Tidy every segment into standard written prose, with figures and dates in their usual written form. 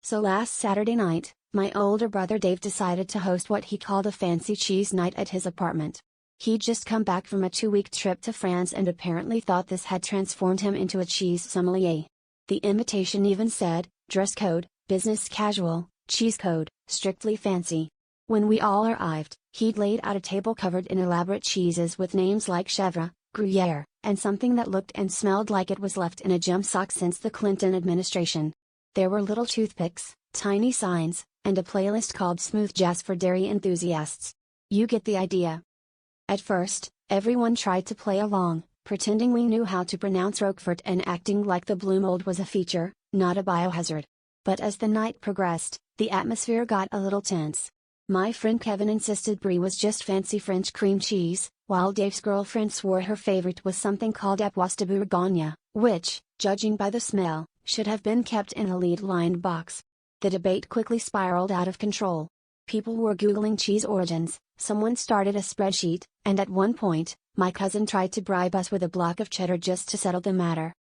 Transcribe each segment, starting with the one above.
So last Saturday night, my older brother Dave decided to host what he called a fancy cheese night at his apartment. He'd just come back from a 2-week trip to France and apparently thought this had transformed him into a cheese sommelier. The invitation even said, dress code, business casual, cheese code, strictly fancy. When we all arrived, he'd laid out a table covered in elaborate cheeses with names like Chèvre, Gruyère, and something that looked and smelled like it was left in a gem sock since the Clinton administration. There were little toothpicks, tiny signs, and a playlist called Smooth Jazz for dairy enthusiasts. You get the idea. At first, everyone tried to play along, pretending we knew how to pronounce Roquefort and acting like the blue mold was a feature, not a biohazard. But as the night progressed, the atmosphere got a little tense. My friend Kevin insisted Brie was just fancy French cream cheese, while Dave's girlfriend swore her favorite was something called Epoisses de Bourgogne, which, judging by the smell, should have been kept in a lead-lined box. The debate quickly spiraled out of control. People were Googling cheese origins, someone started a spreadsheet, and at one point, my cousin tried to bribe us with a block of cheddar just to settle the matter.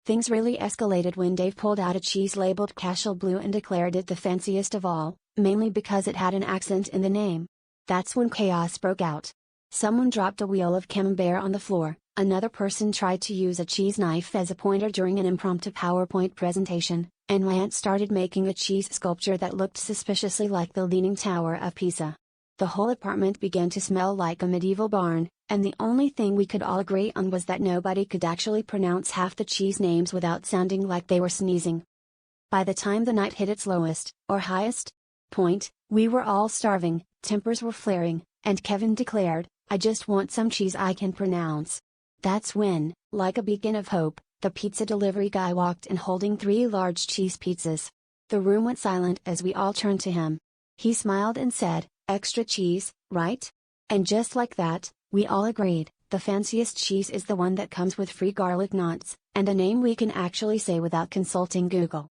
Things really escalated when Dave pulled out a cheese labeled Cashel Bleu and declared it the fanciest of all, mainly because it had an accent in the name. That's when chaos broke out. Someone dropped a wheel of camembert on the floor, another person tried to use a cheese knife as a pointer during an impromptu PowerPoint presentation, and my aunt started making a cheese sculpture that looked suspiciously like the Leaning Tower of Pisa. The whole apartment began to smell like a medieval barn, and the only thing we could all agree on was that nobody could actually pronounce half the cheese names without sounding like they were sneezing. By the time the night hit its lowest, or highest, point, we were all starving, tempers were flaring, and Kevin declared, "I just want some cheese I can pronounce." That's when, like a beacon of hope, the pizza delivery guy walked in holding 3 large cheese pizzas. The room went silent as we all turned to him. He smiled and said, "Extra cheese, right?" And just like that, we all agreed, the fanciest cheese is the one that comes with free garlic knots, and a name we can actually say without consulting Google.